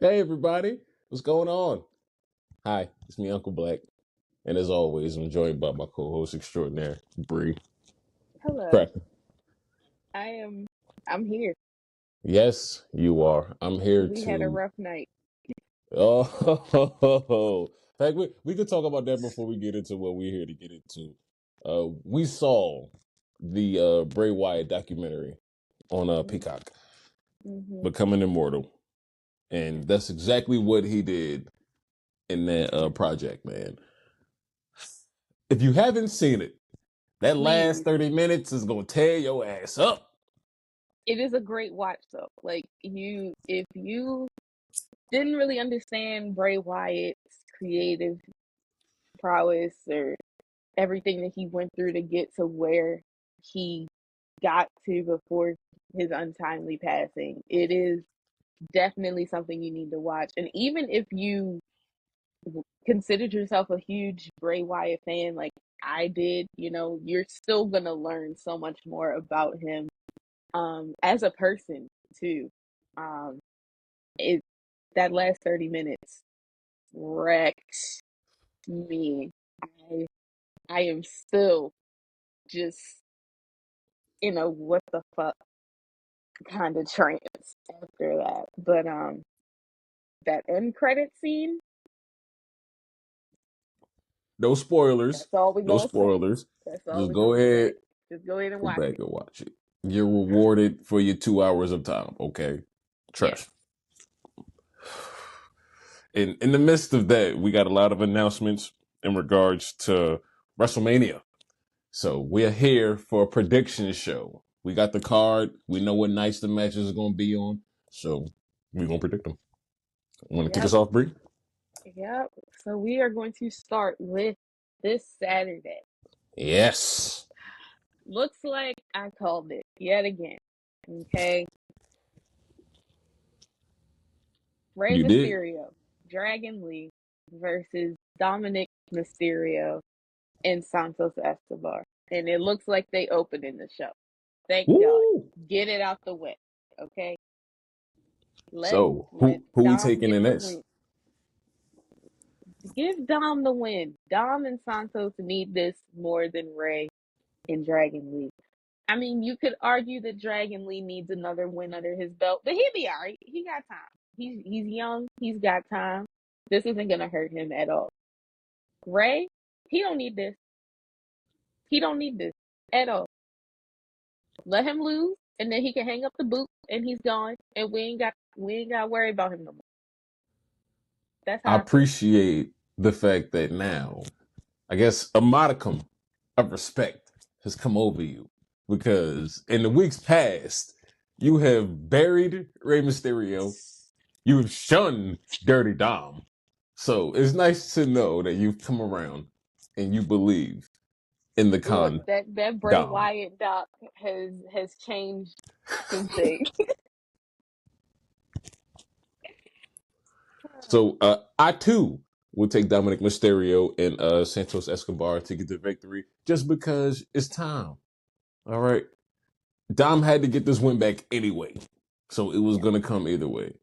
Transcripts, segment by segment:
Hey everybody, what's going on? Hi, it's me, Uncle Black, and as always, I'm joined by my co-host extraordinaire, Bri. Hello. Cracker. I'm here. Yes, you are. I'm here We had a to. rough night. Oh, in fact, we could talk about that before we get into what we're here to get into. We saw the Bray Wyatt documentary on Peacock, Mm-hmm. Becoming Immortal, and that's exactly what he did in that project, man. If you haven't seen it, that last Please. 30 minutes is gonna tear your ass up. It is a great watch though. If you didn't really understand Bray Wyatt's creative prowess or everything that he went through to get to where he got to before his untimely passing, it is definitely something you need to watch. And even if you considered yourself a huge Bray Wyatt fan, like I did, you're still gonna learn so much more about him as a person too. Um it That last 30 minutes wrecked me. I I am still just in a what the fuck kind of trance after that. But that end credit scene, No spoilers. that's all we No gonna say. spoilers. That's all Just we go gonna say. ahead, Just go ahead and go watch back it. and watch it. You're rewarded for your 2 hours of time, okay? Yeah. Trust. In the midst of that, we got a lot of announcements in regards to WrestleMania. So we're here for a prediction show. We got the card. We know what nights the matches are gonna be on. So we're gonna predict them. Want to kick Yep. us off, Bree? Yep. So we are going to start with this Saturday. Yes. Looks like I called it yet again. Okay. Rey You did. Mysterio, Dragon Lee versus Dominic Mysterio and Santos Escobar. And it looks like they open in the show. Thank God. Woo! Get it out the way. Okay. Let So let who we Dom taking get in the this? win. Give Dom the win. Dom and Santos need this more than Rey and Dragon Lee. I mean, you could argue that Dragon Lee needs another win under his belt, but he'll be all right. He got time. He's young. He's got time. This isn't gonna hurt him at all. Rey, he don't need this. He don't need this at all. Let him lose, and then he can hang up the boot, and he's gone, and we ain't got to worry about him no more. That's I how I feel. appreciate the fact that now, I guess, a modicum of respect has come over you because in the weeks past, you have buried Rey Mysterio, you have shunned Dirty Dom. So it's nice to know that you've come around and you believe in the Look, con that Bray Dom. Wyatt doc has changed some things. So I too will take Dominic Mysterio and Santos Escobar to get the victory just because it's time. All right. Dom had to get this win back anyway. So it was Yeah, going to come either way.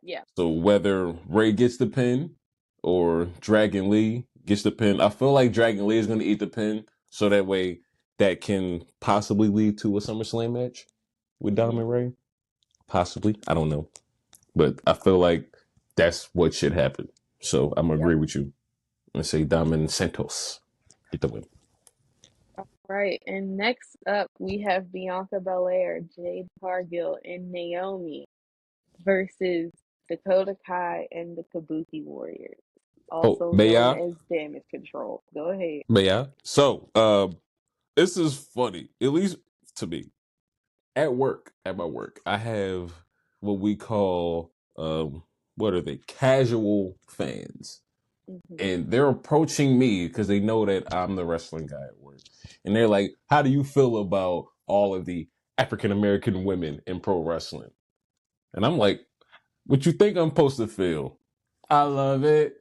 yeah. So whether Ray gets the pin or Dragon Lee gets the pin, I feel like Dragon Lee is going to eat the pin. So that way that can possibly lead to a SummerSlam match with Dom and Mm-hmm. Ray. Possibly. I don't know. But I feel like that's what should happen. So I'm going to Yep. agree with you and say Dom and Santos get the win. Right, and next up we have Bianca Belair, Jade Cargill, and Naomi versus the Kodakai and the Kabuki Warriors, Oh, also may known I? as Damage Control. Go ahead. May I? So, this is funny, at least to me. At my work, I have what we call what are they? Casual fans. Hmm. And they're approaching me because they know that I'm the wrestling guy at work. And they're like, how do you feel about all of the African American women in pro wrestling? And I'm like, what you think I'm supposed to feel? I love it.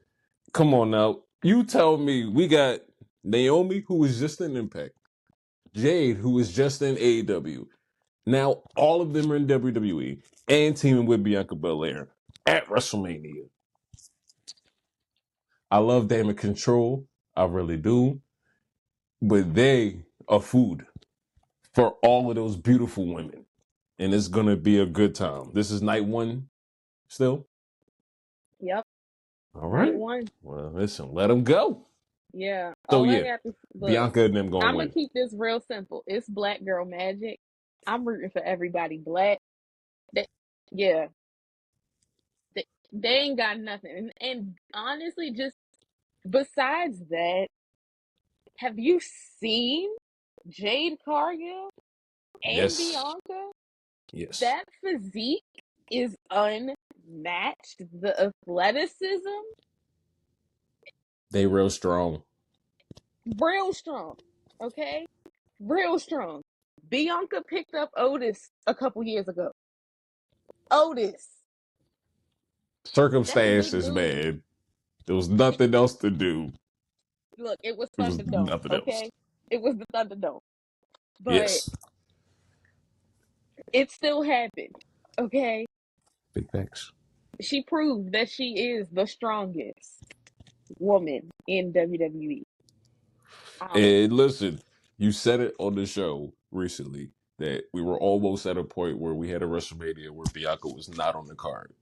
Come on now. You tell me we got Naomi, who is just in Impact, Jade, who is just in AEW. Now all of them are in WWE and teaming with Bianca Belair. at WrestleMania. I love Damage Control. I really do. But they are food for all of those beautiful women. And it's going to be a good time. This is night one still? Yep. All Night right. one. Well, listen, let them go. Yeah. So, All I yeah, got to look. Bianca and them going I'm to gonna win. keep this real simple. It's Black Girl Magic. I'm rooting for everybody black. They, yeah. They ain't got nothing. And honestly, just besides that, have you seen Jade Cargill and Yes. Bianca? Yes. That physique is unmatched. The athleticism, They real strong. real strong. Okay? Real strong. Bianca picked up Otis a couple years ago. Otis. That Circumstance big is dude. bad. There was nothing else to do. Look, it was It was Thunderdome, nothing else. okay? It was the Thunderdome. But Yes. it still happened, okay? Big facts. She proved that she is the strongest woman in WWE. And listen, you said it on the show recently that we were almost at a point where we had a WrestleMania where Bianca was not on the card.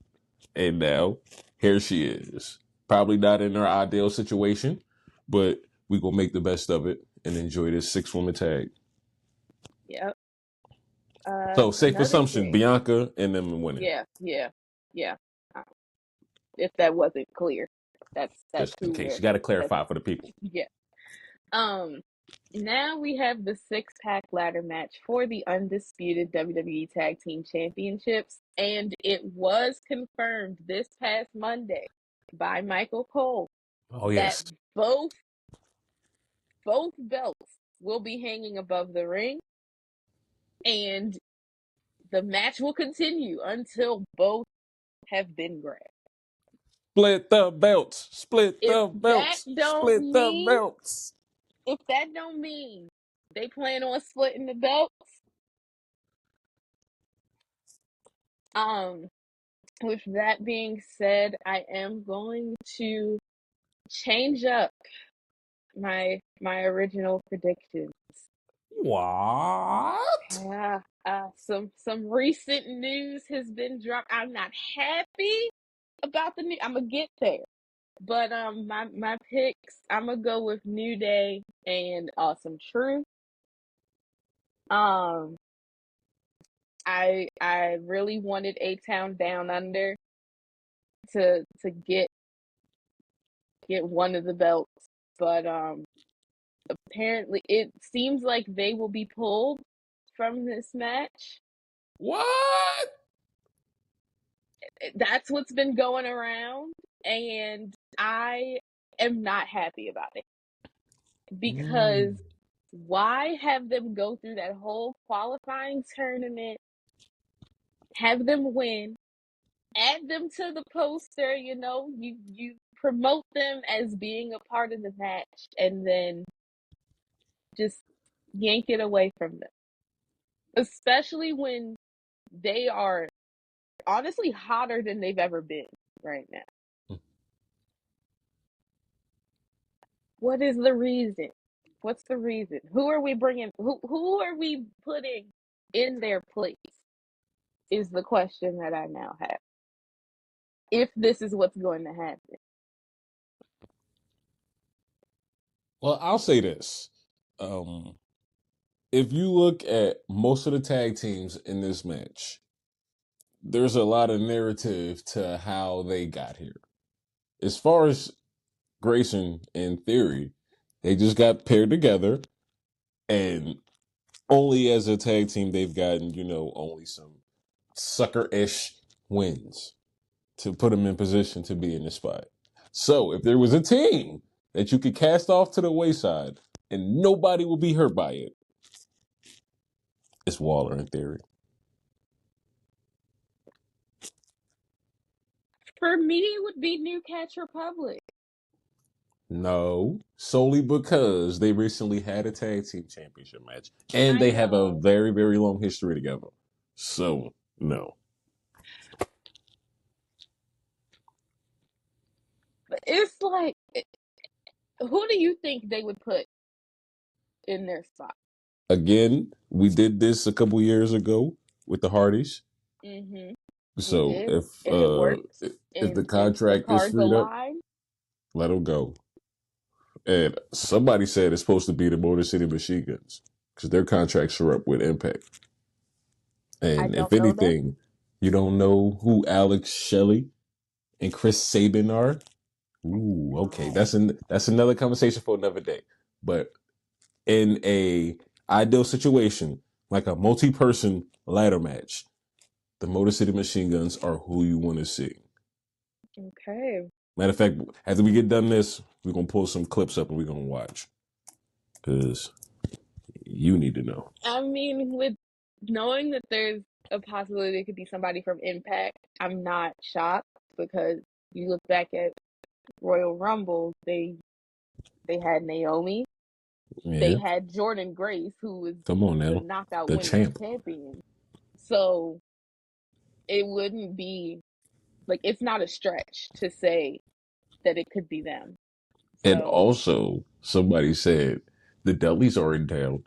And now, here she is. Probably not in her ideal situation, but we gonna make the best of it and enjoy this 6-woman tag. Yep. So, safe Another assumption, thing. Bianca and them winning. Yeah. Uh, If that wasn't clear, that's Just in who case. we're. You got to That's clarify for the people. yeah. Um. Now we have the six-pack ladder match for the undisputed WWE Tag Team Championships, and it was confirmed this past Monday by Michael Cole Oh, that yes. both belts will be hanging above the ring, and the match will continue until both have been grabbed. Split the belts. Split If the that belts. don't Split the mean, belts. if that don't mean they plan on splitting the belts, um, with that being said, I am going to change up my original predictions. What? Yeah, some recent news has been dropped. I'm not happy about the new. I'm gonna get there, but my picks. I'm gonna go with New Day and Awesome Truth. Um, I really wanted A Town Down Under to get one of the belts, but apparently it seems like they will be pulled from this match. What? That's what's been going around, and I am not happy about it because why have them go through that whole qualifying tournament, have them win, add them to the poster, you promote them as being a part of the match, and then just yank it away from them. Especially when they are honestly hotter than they've ever been right now. What is the reason? What's the reason? Who are we bringing? Who are we putting in their place? Is the question that I now have. If this is what's going to happen, Well, I'll say this. If you look at most of the tag teams in this match, there's a lot of narrative to how they got here. As far as Grayson and Theory, they just got paired together, and only as a tag team they've gotten, only some sucker-ish wins to put them in position to be in the spot. So if there was a team that you could cast off to the wayside and nobody will be hurt by it, it's Waller in Theory. for me, it would be New Catch Republic. No, solely because they recently had a tag team championship match and I they have a know. very, very long history together. So, no. Who do you think they would put in their spot? Again, we did this a couple years ago with the Hardys. Mm-hmm. We So did, and it worked. if the And the contract is cards freed up, aligned. let them go. And somebody said it's supposed to be the Motor City Machine Guns because their contracts are up with Impact. I And if don't know them. anything, you don't know who Alex Shelley and Chris Sabin are. Ooh, okay, No. that's another conversation for another day. But in a ideal situation, like a multi-person ladder match, the Motor City Machine Guns are who you want to see. Okay. Matter of fact, after we get done this, we're gonna pull some clips up and we're gonna watch because you need to know. I mean, with knowing that there's a possibility it could be somebody from Impact, I'm not shocked because you look back at Royal Rumble, they had Naomi, they Yeah, had Jordan Grace, who was come on the now, knockout the women's champ. champion. So it wouldn't be like it's not a stretch to say that it could be them. And So also, somebody said the Dudleys are in town.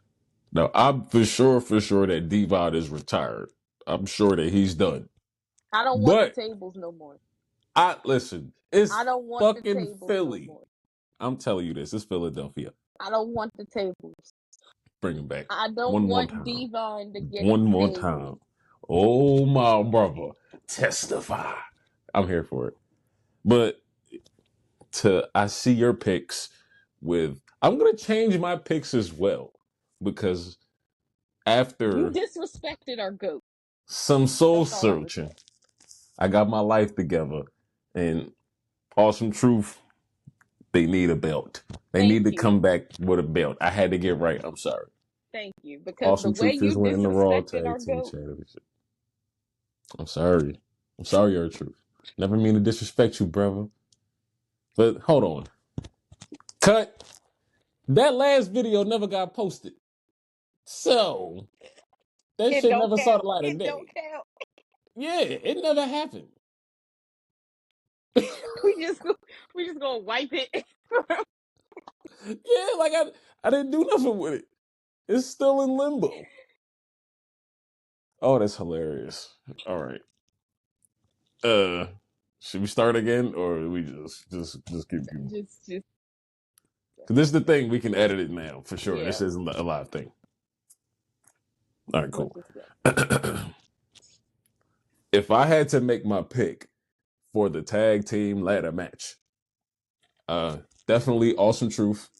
Now, I'm for sure that Devon is retired. I'm sure that he's done. I don't want the But tables no more. I listen, it's I don't want the fucking tables no Philly. more. I'm telling you this. It's Philadelphia. I don't want the tables. Bring him back I don't one more want time. Devon to get One the more tables. time. Oh my brother, testify. I'm here for it. But I see your picks with. I'm gonna change my picks as well because You after disrespected our goat. some soul That's all I'm gonna searching, say. I got my life together. And Awesome Truth, they need a belt. They Thank need to you. come back with a belt. I had to get right. I'm sorry. Thank you. Because the Awesome way Truth is you winning the Raw disrespected Tag our Team goat, Championship. I'm sorry. I'm sorry, your truth. Never mean to disrespect you, brother. But hold on. Cut. That last video never got posted. So that it shit don't never saw count. the light of It don't day. count. Yeah, it never happened. We just we just gonna wipe it. Yeah, like I didn't do nothing with it. It's still in limbo. Oh, that's hilarious. All right. Should we start again or we just keep going? just Because this is the thing, we can edit it now for sure. yeah. This isn't a live thing. All right, Let's cool. just go. If I had to make my pick for the tag team ladder match, uh, definitely Awesome Truth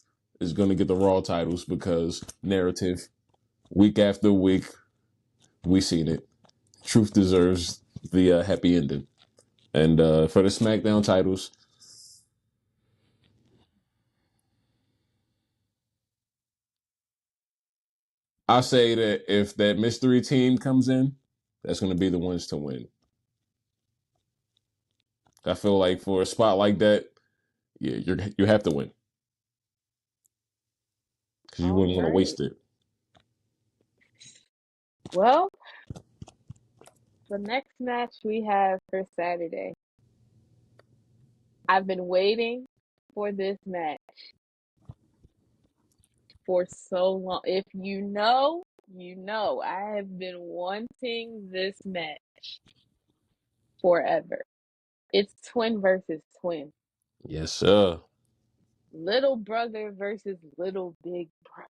is going to get the Raw titles because narrative, week after week, we seen it. Truth deserves the happy ending. And for the SmackDown titles, I say that if that mystery team comes in, that's going to be the ones to win. I feel like for a spot like that, yeah, you have to win because you All wouldn't want to right. waste it. Well, the next match we have for Saturday. I've been waiting for this match for so long. If you know, you know. I have been wanting this match forever. It's twin versus twin. Yes, sir. Little brother versus little big brother.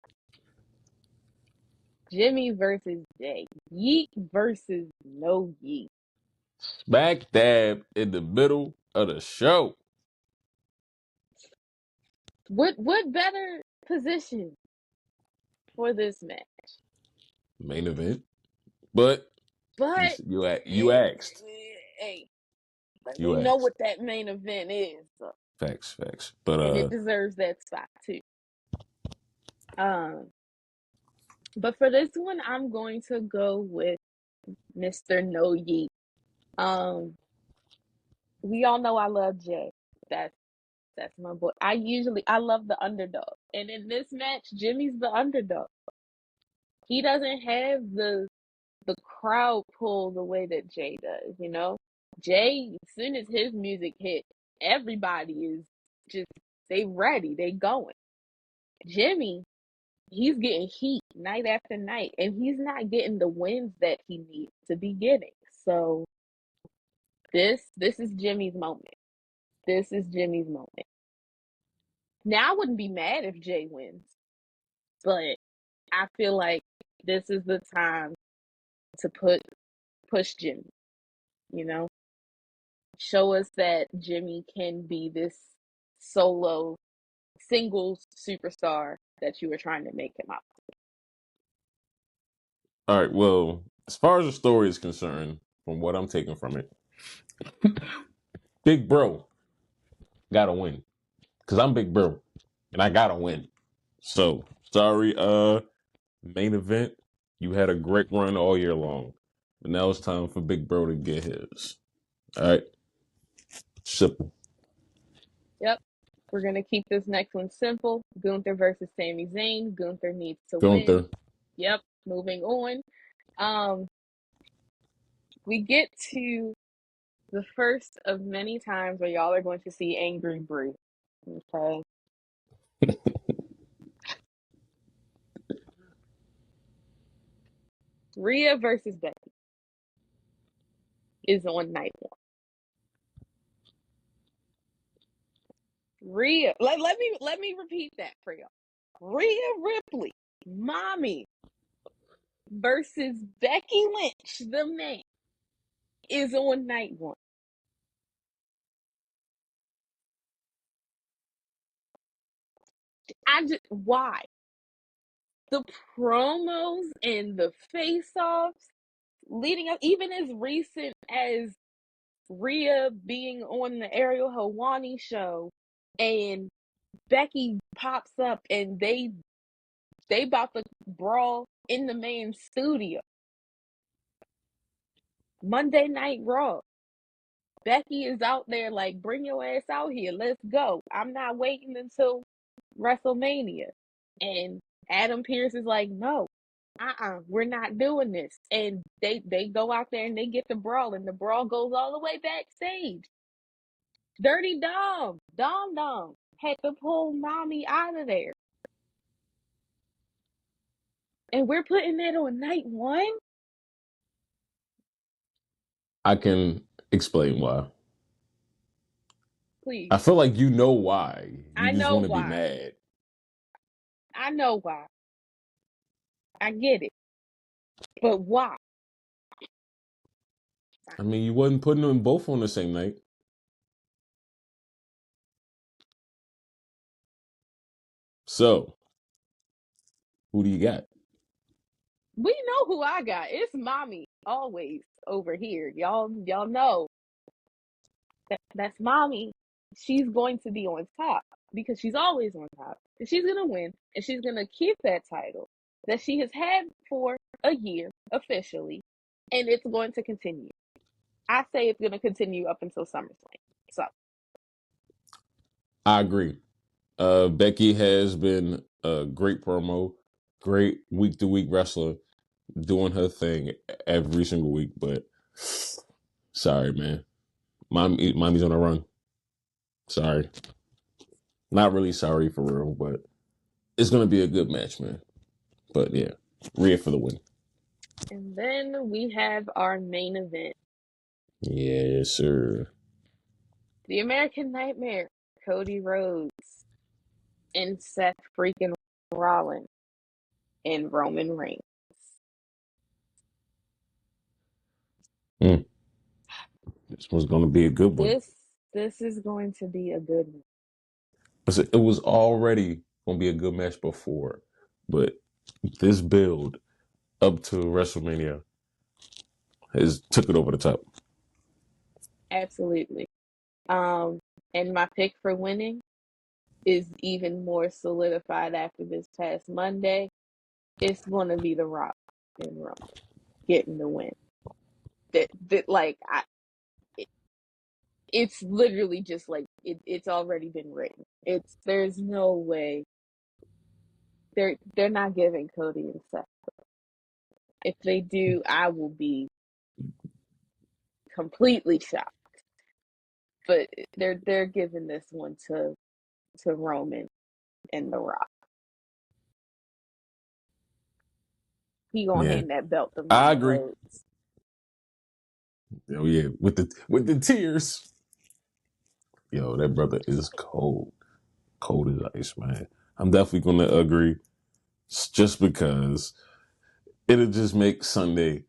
Jimmy versus Jay. Yeet versus no yeet. Smack dab in the middle of the show. What better position for this match? Main event. But But you asked. hey, let You me know asked. what that main event is. Facts. But And it deserves that spot too. Um, but for this one, I'm going to go with Mr. No Yeet. Um, we all know I love Jay. That's that's my boy. I love the underdog, and in this match, Jimmy's the underdog. He doesn't have the crowd pull the way that Jay does. Jay, as soon as his music hit, everybody is just They ready. They going. Jimmy, he's getting heat night after night, and he's not getting the wins that he needs to be getting. So this is Jimmy's moment. This is Jimmy's moment. Now I wouldn't be mad if Jay wins, but I feel like this is the time to push Jimmy, you know? Show us that Jimmy can be this solo singles superstar that you were trying to make him out. All right. Well, as far as the story is concerned, from what I'm taking from it, Big Bro gotta win because I'm Big Bro and I gotta win. So sorry, main event. You had a great run all year long, but now it's time for Big Bro to get his. All right, simple. Yep. We're gonna keep this next one simple. Gunther versus Sami Zayn. Gunther needs to win. Gunther. Yep. Moving on. We get to the first of many times where y'all are going to see angry Bri. Okay. Rhea versus Becky is on night one. Rhea, let me repeat that for y'all. Rhea Ripley, mommy, versus Becky Lynch, the man, is on night one. Why? The promos and the face-offs leading up, even as recent as Rhea being on the Ariel Helwani show, and Becky pops up and they about to brawl in the main studio. Monday Night Raw. Becky is out there like, bring your ass out here. Let's go. I'm not waiting until WrestleMania. And Adam Pearce is like, no, we're not doing this. And they go out there and they get the brawl, and the brawl goes all the way backstage. Dirty Dom had to pull mommy out of there. And we're putting that on night one? I can explain why. Please. I feel like you know why. You I just know want to be why. mad. I know why. I get it. But why? I mean, you wasn't putting them both on the same night. So, who do you got? We know who I got. It's mommy always over here. Y'all know that's mommy. She's going to be on top because she's always on top. And she's gonna win, and she's gonna keep that title that she has had for a year officially, and it's going to continue. I say it's gonna continue up until SummerSlam. So I agree. Becky has been a great promo, great week to week wrestler, doing her thing every single week. But sorry, man, mommy's on a run. Sorry, not really sorry for real, but it's gonna be a good match, man. But yeah, Rhea for the win. and then we have our main event. Yes, sir. The American Nightmare, Cody Rhodes and Seth freaking Rollins and Roman Reigns. Mm. This was gonna be a good one. This is going to be a good one. It was already gonna be a good match before, but this build up to WrestleMania has took it over the top. Absolutely. And my pick for winning is even more solidified after this past Monday. It's going to be The Rock and Roman getting the win. That like it's literally just like it's already been written. There's no way they're not giving Cody and Seth. If they do, I will be completely shocked. But they're giving this one to to Roman and The Rock. He gonna hand that belt to I Mama agree. Rhodes. Oh yeah, with the tears. Yo, that brother is cold. Cold as ice, man. I'm definitely gonna agree. Just because it'll just make Sunday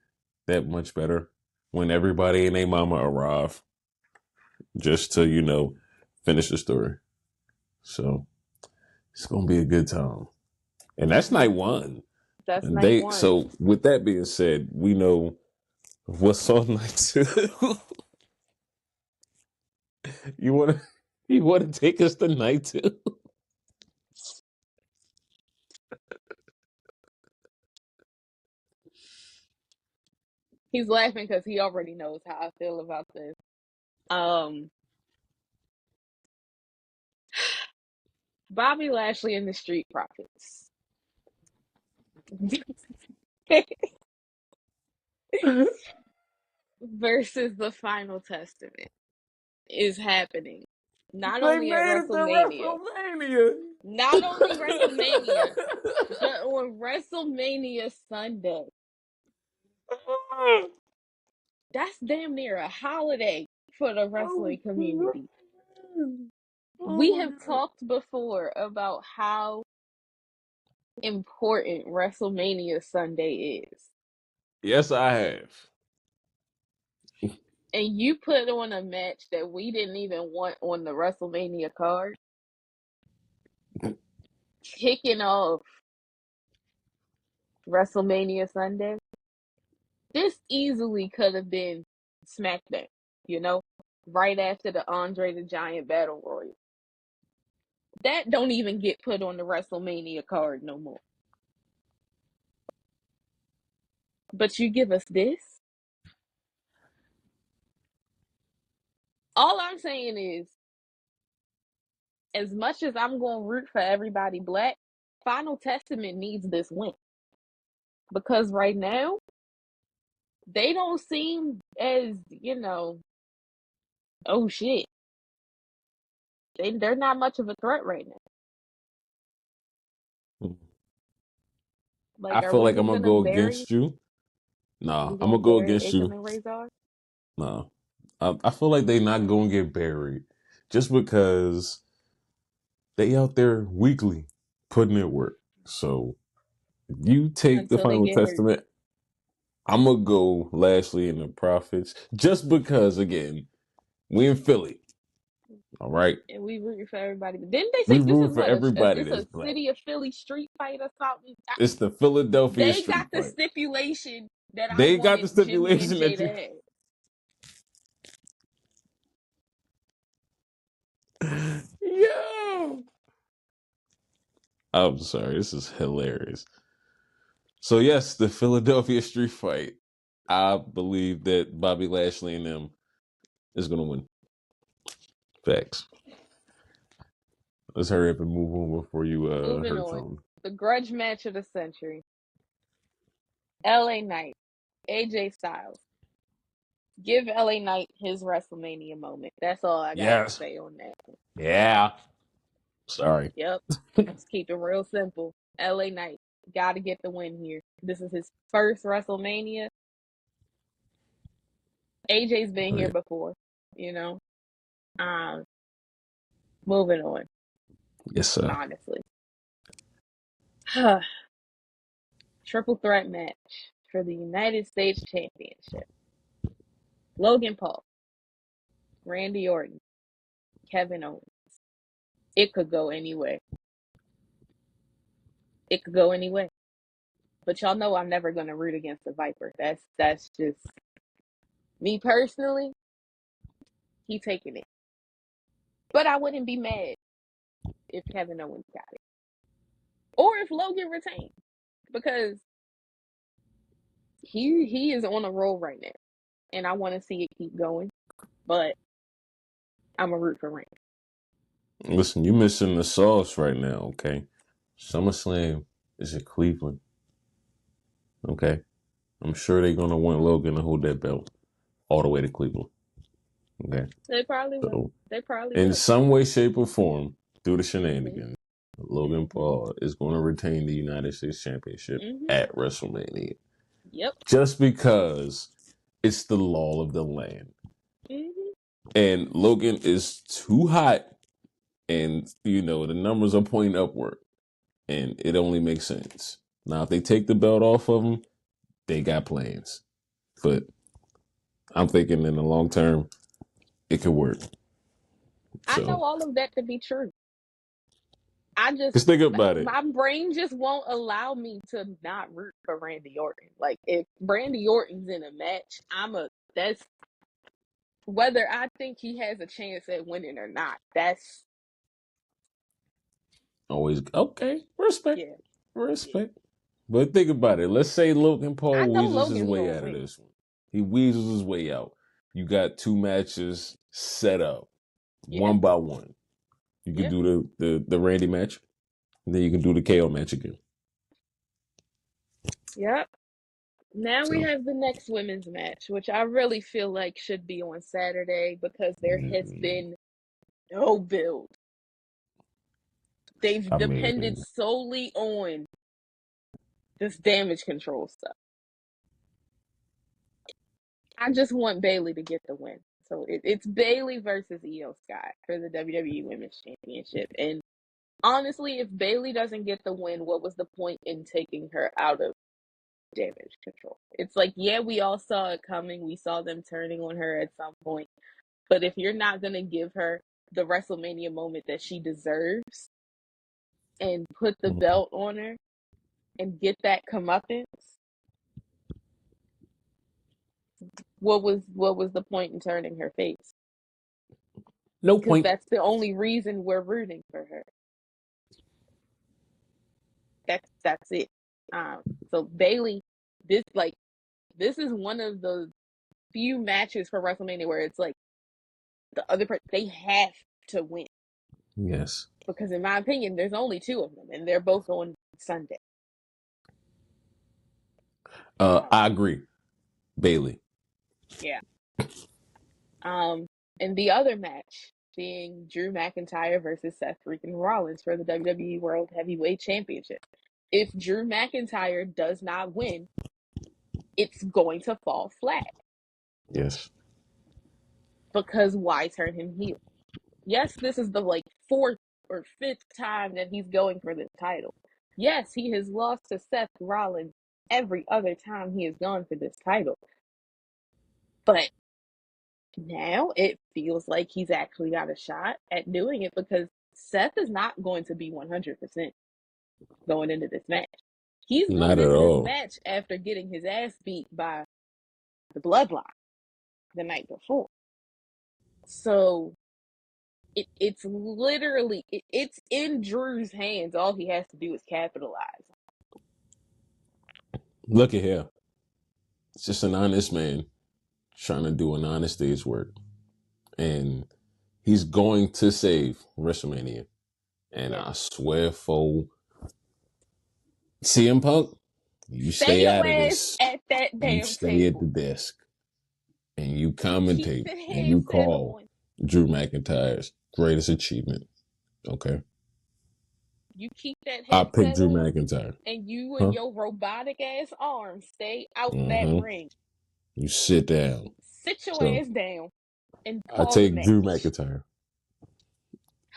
that much better when everybody and their mama arrive. Just to, finish the story. So it's gonna be a good time. And that's night one. That's And night one. so with that being said, we know what's on night two. You wanna take us to night two? He's laughing because he already knows how I feel about this. Bobby Lashley and the Street Profits versus the Final Testament is happening. Not They only at made it to WrestleMania. WrestleMania. Not only WrestleMania, but on WrestleMania Sunday. That's damn near a holiday for the wrestling community. We have talked before about how important WrestleMania Sunday is. Yes, I have. And you put on a match that we didn't even want on the WrestleMania card, kicking off WrestleMania Sunday. This easily could have been SmackDown, right after the Andre the Giant Battle Royal. That don't even get put on the WrestleMania card no more. But you give us this? All I'm saying is, as much as I'm going to root for everybody black, Final Testament needs this win. Because right now, they don't seem as, oh shit. They're not much of a threat right now. Like, I are feel we like I'm just gonna going to go bury? against you. Nah, We I'm going gonna to go bury against Akam you. and Razor? Nah, I feel like they not gonna get buried just because they out there weekly putting in work. So if you take the Until they Final get hurt. Testament, I'm gonna go Lashley and the Prophets just because again we in Philly. All right, And we rooting for everybody. But didn't they we say this root is for what, everybody this that's a black. city of Philly street fight or something? It's the Philadelphia They street got the fight. stipulation that I They got the wanted Jimmy and stipulation Jay that to you. have. Yo, I'm sorry. This is hilarious. So yes, the Philadelphia street fight. I believe that Bobby Lashley and them is gonna win. Facts. Let's hurry up and move on before you Moving hurt on. something. The grudge match of the century. LA Knight. AJ Styles. Give LA Knight his WrestleMania moment. That's all I got to Yes. say on that. Yeah. Sorry. Yep. Let's keep it real simple. LA Knight. Got to get the win here. This is his first WrestleMania. AJ's been here Right. before, Moving on, Yes, sir. honestly. Triple threat match for the United States Championship. Logan Paul, Randy Orton, Kevin Owens. It could go anyway. It could go anyway. But y'all know I'm never gonna root against the Viper. That's just me personally. He taking it. But I wouldn't be mad if Kevin Owens got it. Or if Logan retained. Because he is on a roll right now. And I want to see it keep going. But I'm a root for Randy. Listen, you missing the sauce right now, okay? SummerSlam is in Cleveland. Okay? I'm sure they're gonna want Logan to hold that belt all the way to Cleveland. Okay. They probably will. So They probably in will. some way, shape, or form, through the shenanigans, Logan Paul is going to retain the United States Championship at WrestleMania. Yep. Just because it's the law of the land. Mm-hmm. And Logan is too hot, and the numbers are pointing upward, and it only makes sense. Now, if they take the belt off of him, they got plans. But I'm thinking in the long term, it could work. I know all of that to be true. Just think about it. My brain just won't allow me to not root for Randy Orton. Like, if Randy Orton's in a match, that's whether I think he has a chance at winning or not. That's Always okay. Respect. yeah. Respect. But think about it. Let's say Logan I Paul know weasels his Logan's way gonna out of win. this one. He weasels his way out. You got 2 matches set up, one by one. You can do the Randy match, and then you can do the KO match again. Yep. Now we have the next women's match, which I really feel like should be on Saturday because there has been no build. They've depended solely on this damage control stuff. I just want Bayley to get the win. So it's Bayley versus Io Sky for the WWE Women's Championship. And honestly, if Bayley doesn't get the win, what was the point in taking her out of damage control? It's like, yeah, we all saw it coming. We saw them turning on her at some point. But if you're not going to give her the WrestleMania moment that she deserves and put the belt on her and get that comeuppance, what was the point in turning her face? No Because point. that's the only reason we're rooting for her. That's it. So Bayley, this is one of the few matches for WrestleMania where it's like the other person, they have to win. Yes. Because in my opinion, there's only 2 of them, and they're both on Sunday. I agree. Bayley. Yeah. And the other match being Drew McIntyre versus Seth freaking Rollins for the WWE World Heavyweight Championship. If Drew McIntyre does not win, it's going to fall flat. Yes. Because why turn him heel? Yes, this is the 4th or 5th time that he's going for this title. Yes, he has lost to Seth Rollins every other time he has gone for this title. But now it feels like he's actually got a shot at doing it because Seth is not going to be 100% going into this match. He's Not going at into this all. match after getting his ass beat by the Bloodline the night before. So it's literally, it's in Drew's hands. All he has to do is capitalize. Look at here. It's just an honest man trying to do an honest day's work. And he's going to save WrestleMania. And I swear for CM Punk, you stay your out of ass this. at that You damn stay at table. the desk. And you Keep commentate. the And you headset call on. Drew McIntyre's greatest achievement. Okay? You keep that I picked headset Drew on, McIntyre. and you and Huh? your robotic ass arms stay out that Mm-hmm. ring. You sit down. Sit your So ass down and I call the take Drew match. McIntyre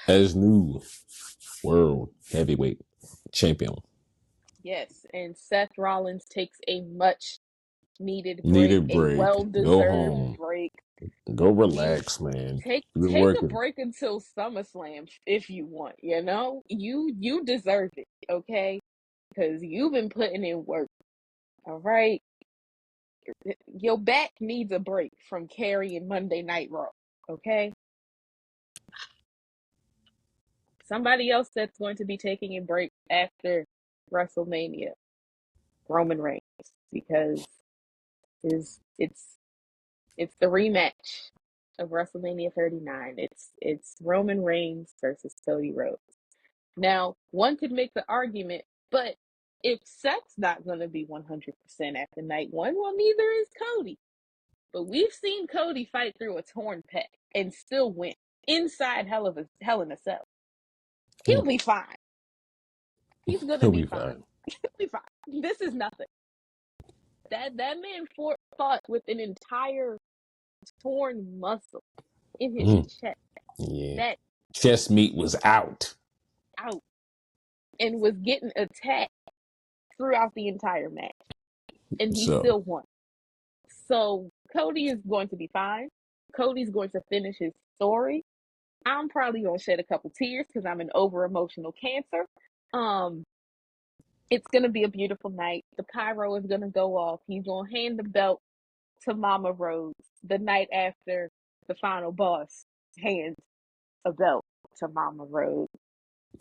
as new world heavyweight champion. Yes, and Seth Rollins takes a much needed break, Needed a break. well Go deserved home. break. Go You relax, man. take You've been take a working. break until SummerSlam if you want. You deserve it, okay? Because you've been putting in work. All right, your back needs a break from carrying Monday Night Raw. Okay. Somebody else that's going to be taking a break after WrestleMania, Roman Reigns, because it's the rematch of WrestleMania 39. It's Roman Reigns versus Cody Rhodes. Now, one could make the argument, but if Seth's not going to be 100% after night 1, well, neither is Cody. But we've seen Cody fight through a torn pec and still win inside Hell in a Cell. He'll be fine. He's gonna He'll be be fine. fine. He'll be fine. This is nothing. That man fought with an entire torn muscle in his Mm. chest. Yeah. That Chest meat was out. out and was getting attacked throughout the entire match, and he So, still won. So Cody is going to be fine. Cody's going to finish his story. I'm probably gonna shed a couple tears because I'm an over emotional Cancer. Um, it's gonna be a beautiful night. The pyro is gonna go off. He's gonna hand the belt to Mama Rose the night after the final boss hands a belt to Mama Rose.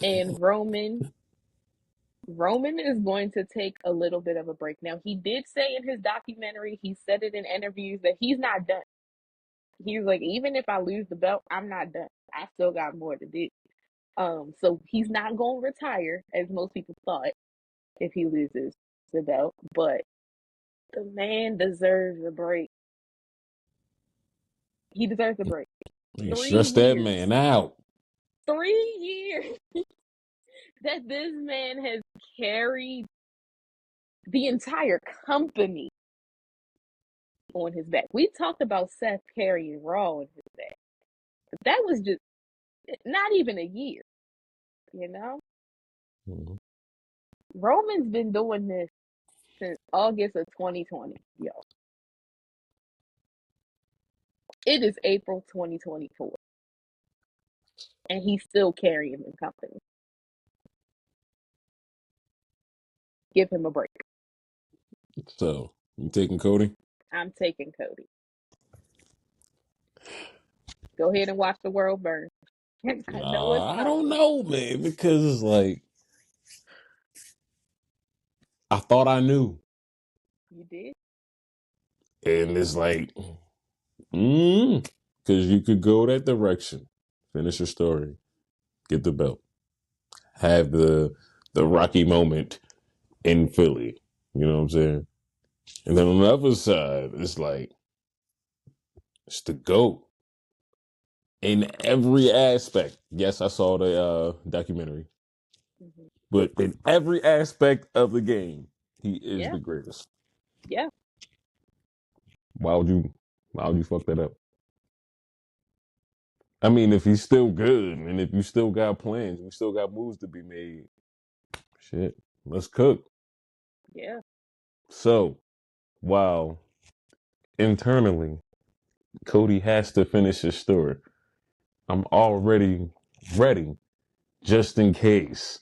And Roman is going to take a little bit of a break. Now, he did say in his documentary, he said it in interviews that he's not done. He's like, even if I lose the belt, I'm not done. I still got more to do. So he's not going to retire, as most people thought, if he loses the belt. But the man deserves a break. He deserves a break. you 3 stress that years. man out. 3 years that this man has carried the entire company on his back. We talked about Seth carrying Raw on his back. But that was just not even a year, you know? Mm-hmm. Roman's been doing this since August of 2020, yo. It is April 2024, and he's still carrying the company. Give him a break. So, you taking Cody? I'm taking Cody. Go ahead and watch the world burn. I know it's I don't coming. know, man, because it's like, I thought I knew. You did? And it's like, because you could go that direction, finish your story, get the belt, have the Rocky moment in Philly. You know what I'm saying? And then on the other side, it's like, it's the GOAT in every aspect. Yes, I saw the documentary, Mm-hmm. but in every aspect of the game, he is Yeah, the greatest. yeah. Why would you? Why would you fuck that up? I mean, if he's still good, and if you still got plans, you still got moves to be made. Shit, let's cook. Yeah. So, while internally Cody has to finish his story, I'm already ready just in case.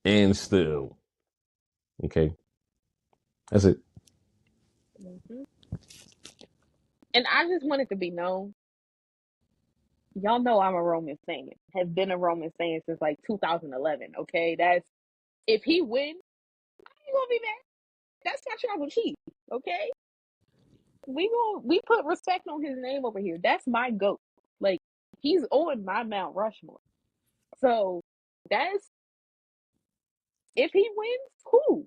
And still, okay, that's it. Mm-hmm. And I just want it to be known. Y'all know I'm a Roman fan. Have been a Roman fan since like 2011. Okay, that's if he wins, you gonna be mad. That's my tribal chief. Okay, we put respect on his name over here. That's my goat. Like he's on my Mount Rushmore. So that's if he wins, cool.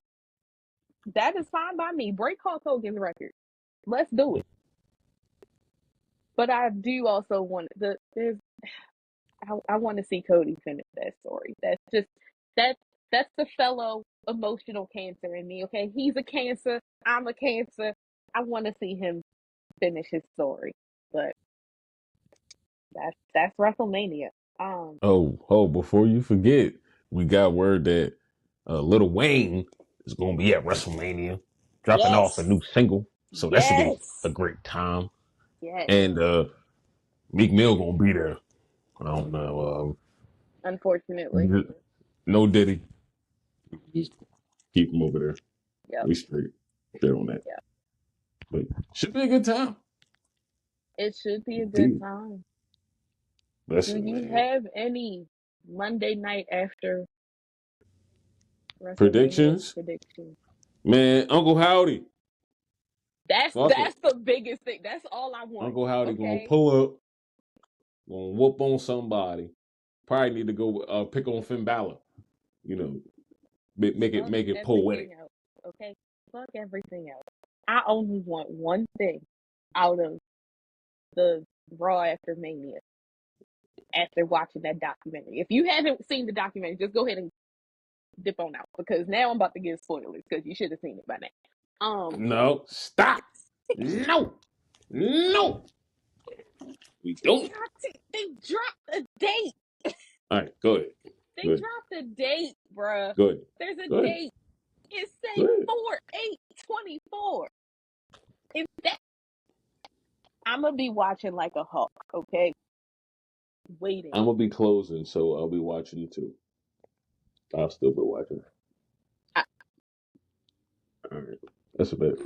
That is fine by me. Break Hulk Hogan's record. Let's do it. But I do also want I want to see Cody finish that story. That's just that that's the fellow emotional Cancer in me. Okay, he's a Cancer. I'm a Cancer. I want to see him finish his story. But that's WrestleMania. Um, Oh, before you forget, we got word that Little Wayne is going to be at WrestleMania, dropping off a yes, new single. So that should be a yes, great time. yes. And Meek Mill going to be there. I don't know. Unfortunately, No Diddy. Just keep him over there. yep, We straight. Straight on that. yep. But should be a good time. It should be a good Indeed. time. Do Listen, you man. have any Monday night after WrestleMania Predictions? predictions? Man, Uncle Howdy. Fuck it. That's the biggest thing. That's all I want. Uncle Howdy gonna Okay. pull up, gonna whoop on somebody. Probably need to go pick on Finn Balor. You know, Fuck make it poetic. everything else. Okay. Fuck everything else. I only want one thing out of the Raw after Mania. after watching that documentary. If you haven't seen the documentary, just go ahead and dip on out because now I'm about to give spoilers because you should have seen it by now. No, stop. No. We don't. They dropped a date. All right, go ahead. They Good. dropped a date, bruh. Good. There's a Good. date. It say Good. 4/8/24. If that, I'm gonna be watching like a hawk. Okay, waiting. I'm gonna be closing, so I'll be watching it too. I'll still be watching. All right, that's a bit.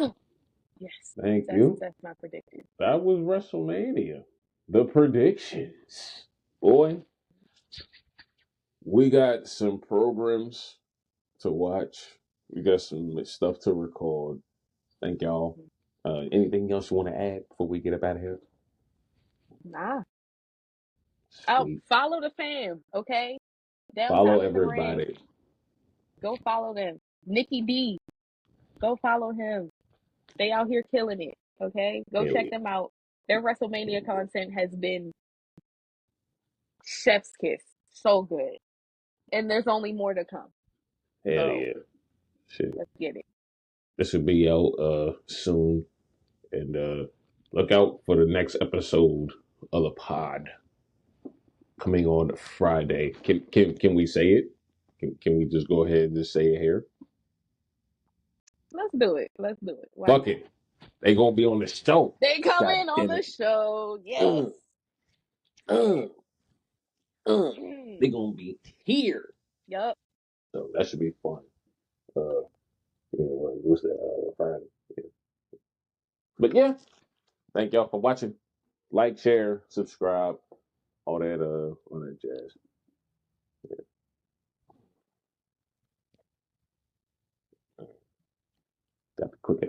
Yes. Thank you. That's my prediction. That was WrestleMania. The predictions, boy. We got some programs to watch. We got some stuff to record. Thank y'all. Anything else you want to add before we get up out of here? Nah. Sweet. Oh, follow the fam, okay? Follow Downtown in the Ram. everybody. Go follow them. Nikki D. Go follow him. They out here killing it. Okay? Go Hell check yeah. them out. Their WrestleMania content has been chef's kiss. So good. And there's only more to come. Hell So yeah. Shit. let's get it. This will be out soon. And look out for the next episode of the pod coming on Friday. Can we say it? Can we just go ahead and just say it here? Let's do it. Why Fuck not? it. They gonna be on the show. They come God in on damn the it. show. Yes. They gonna be here. Yup. So that should be fun. What's that? Friday. Yeah. But yeah, thank y'all for watching. Like, share, subscribe, all that jazz. Yeah. Got to click it.